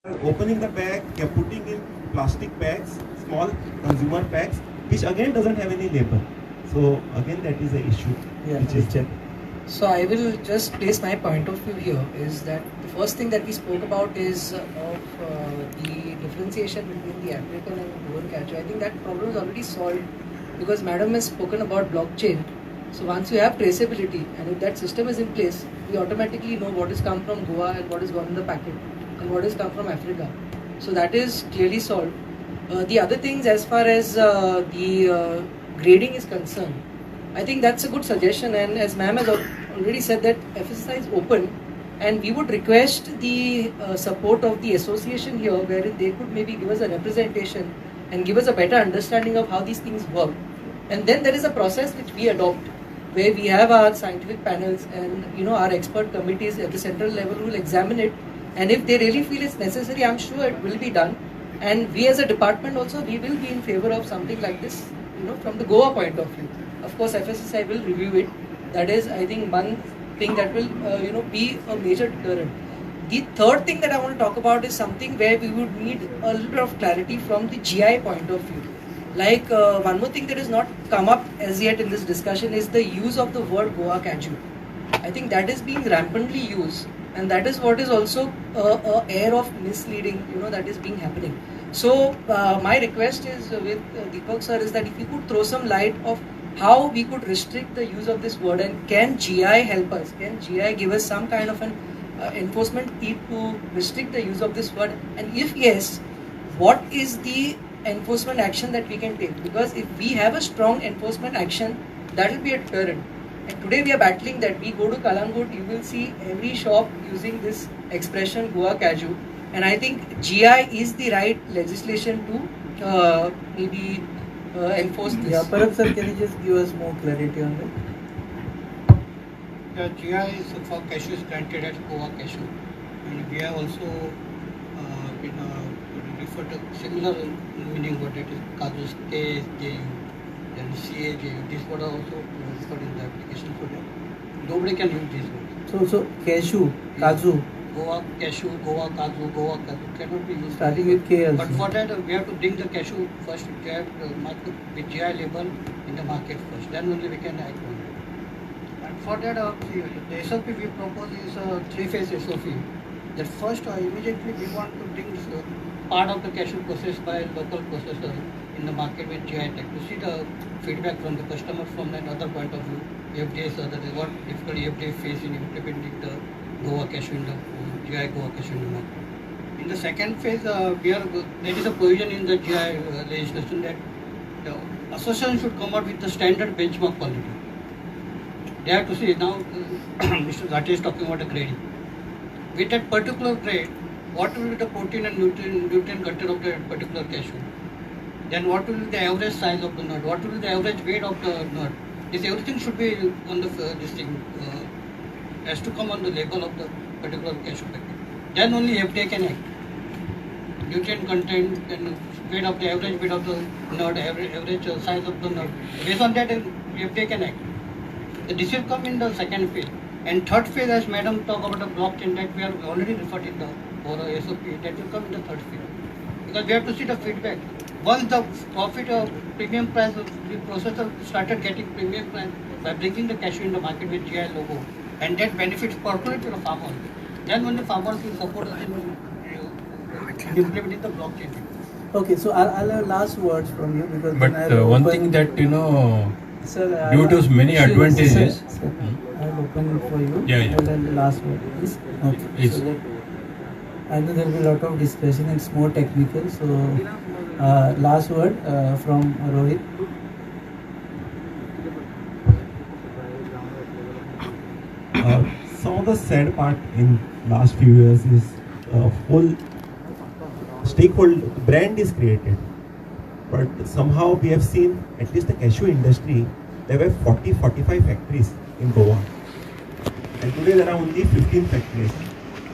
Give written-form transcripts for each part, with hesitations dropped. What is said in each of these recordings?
Opening the bag, you're putting in plastic bags, small consumer packs, which again doesn't have any label. So again, that is an issue. Yeah, which is there. So I will just place my point of view here is that the first thing that we spoke about is the differentiation between the African and Goan Cashew. I think that problem is already solved because Madam has spoken about blockchain. So once you have traceability and if that system is in place, we automatically know what has come from Goa and what has gone in the packet and what has come from Africa. So that is clearly solved. The other things as far as the grading is concerned, I think that's a good suggestion, and as ma'am has already said that FSSI is open and we would request the support of the association here wherein they could maybe give us a representation and give us a better understanding of how these things work. And then there is a process which we adopt where we have our scientific panels and our expert committees at the central level who will examine it, and if they really feel it's necessary, I'm sure it will be done. And we as a department also, we will be in favor of something like this, from the Goa point of view. Of course, FSSI will review it. That is, I think, one thing that will, be a major deterrent. The third thing that I want to talk about is something where we would need a little bit of clarity from the GI point of view. Like one more thing that has not come up as yet in this discussion is the use of the word Goa Cashew. I think that is being rampantly used, and that is what is also a air of misleading, that is being happening. So my request is with Deepak sir is that if you could throw some light of how we could restrict the use of this word, and can GI help us? Can GI give us some kind of an enforcement team to restrict the use of this word? And if yes, what is the enforcement action that we can take? Because if we have a strong enforcement action, that will be a deterrent. And today we are battling that. We go to Kalangut, you will see every shop using this expression Goa Cashew. And I think GI is the right legislation to maybe enforce this. Yeah, Parag sir, can you just give us more clarity on that? The GI is for cashew is granted as Goa Cashew, and we have also been referred to similar meaning what it is Kazus KSJU, then CAJU. These words are also referred in the application for that. Nobody can use these words. So cashew, kaju. Goa Cashew, Goa Kaju, Goa Kaju cannot be used. Starting with K also. But for that we have to bring the cashew first. We have to mark with GI label in the market first. Then only we can act on it. And for that the SOP we propose is a three-phase SOP. That first immediately we want to bring this part of the cashew processed by local processor in the market with GI tech to see the feedback from the customer from another point of view. FDA, that is what difficulty FDA face in implementing the Goa Cashew in the GI Goa Cashew in the market. In the second phase, there is a provision in the GI legislation that the association should come out with the standard benchmark quality. They have to see now. Mr. Ghatte is talking about a grading. With that particular grade, what will be the protein and nutrient content of that particular cashew? Then what will be the average size of the nut? What will be the average weight of the nut? This everything should be on the this thing. Has to come on the label of the particular cashew packet. Then only FDA can act. Nutrient content and weight of the average weight of the nut, average size of the nut. Based on that, FDA can act. This will come in the second phase. And third phase, as Madam talked about the blockchain, that we are already referred in the SOP, that will come in the third phase. Because we have to see the feedback. Once the profit of premium price, the processor started getting premium price by bringing the cashew in the market with GI logo, and that benefits personally to the farmer. Then when the farmers will support us in implementing the blockchain. Okay, so I'll have last words from you because. But one thing that sir, due to many advantages. Sir, I'll open it for you. Yeah. And then last word, please. Okay. Yes. So I know there will be a lot of discussion. It's more technical. So last word from Rohit. Some of the sad part in last few years is whole stakeholder brand is created, but somehow we have seen at least the cashew industry, there were 40-45 factories in Goa, and today there are only 15 factories.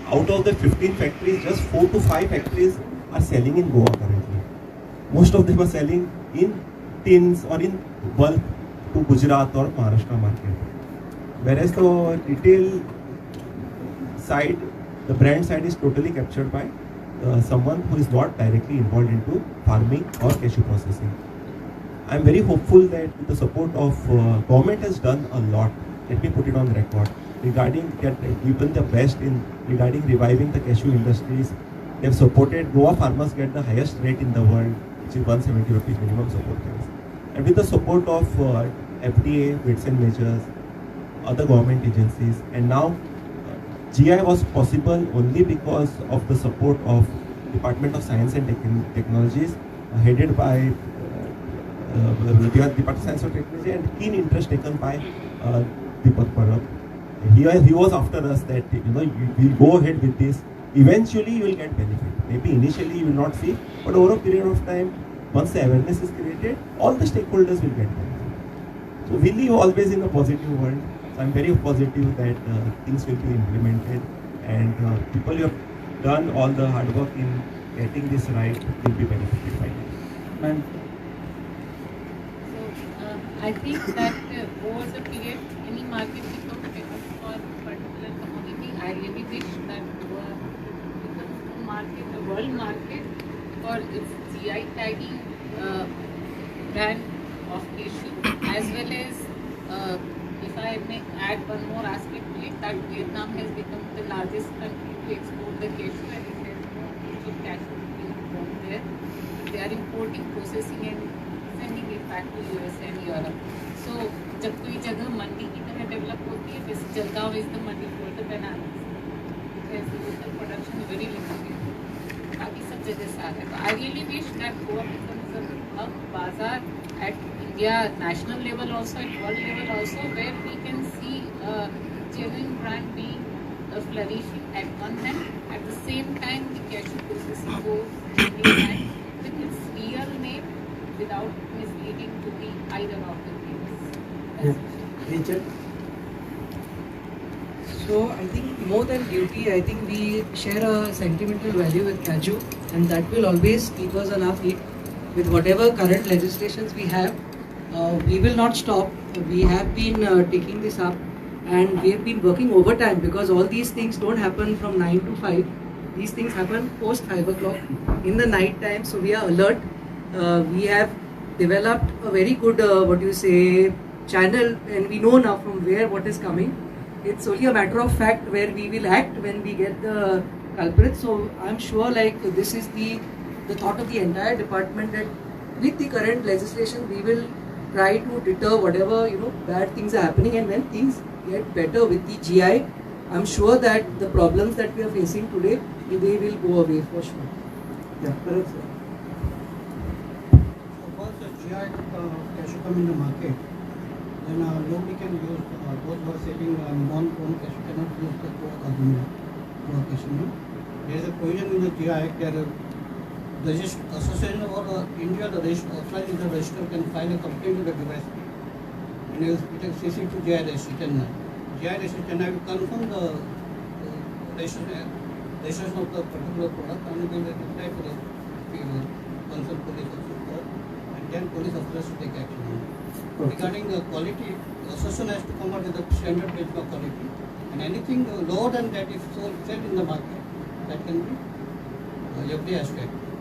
Out of the 15 factories, just 4 to 5 factories are selling in Goa currently. Most of them are selling in tins or in bulk to Gujarat or Maharashtra market. Whereas the retail side, the brand side is totally captured by someone who is not directly involved into farming or cashew processing. I am very hopeful that with the support of government has done a lot. Let me put it on record regarding given the best in regarding reviving the cashew industries. They have supported Goa farmers get the highest rate in the world, which is 170 rupees minimum support price. And with the support of FDA, weights and measures, other government agencies, and now GI was possible only because of the support of Department of Science and Technologies, headed by Department of Science and Technology, and keen interest taken by Deepak Parab. He was after us that you will go ahead with this. Eventually, you will get benefit. Maybe initially you will not see, but over a period of time, once the awareness is created, all the stakeholders will get benefit. So we live always in a positive world. So I'm very positive that things will be implemented, and people who have done all the hard work in getting this right will be benefited by it. Ma'am. So I think that over the period, any market become famous for particular commodity. I really wish that becomes a market, a world market for its GI tagging brand of cashew, as well as if I may add one more aspect to it, that Vietnam has become the largest country to export the cashew, and it has no use of cashew being grown there. They are importing, processing and sending it back to US and Europe. So जब कोई जगह मंडी की तरह develop होती है, जैसे Jalgaon is the Mandi for the bananas, because local production is very limited. बाकी सब जगह से आ रहा है. So I really wish that Goa becomes a bazaar at India national level also, at world level also, where we can see a genuine brand being flourishing at one hand. At the same time, the cashew processing goes hand in hand with its real name without misleading to the either of the names. Richard. So I think more than duty, I think we share a sentimental value with Cashew, and that will always keep us on our feet. With whatever current legislations we have, we will not stop. We have been taking this up, and we have been working overtime, because all these things don't happen from 9 to 5. These things happen post 5 o'clock in the night time, so we are alert. We have developed a very good, channel, and we know now from where what is coming. It's only a matter of fact where we will act when we get the culprits. So I'm sure this is the thought of the entire department, that with the current legislation we will try to deter whatever bad things are happening, and when things get better with the GI, I'm sure that the problems that we are facing today, they will go away for sure. Yeah, correct, sir. So once the GI cashew come in the market, then nobody can use, those who are selling non-grown cashew cannot use the Goa cashew. There is a provision in the GI Act that the association or India, the offline is the register can file a complaint to the device, and it will CC to GI registration. GI registration will confirm the registration of the particular product, and they will reply to the concerned police officer, and then police officers take action. Okay. Regarding the quality, the association has to come out with a standard benchmark quality, and anything lower than that, if sold in the market, that can be FDA aspect.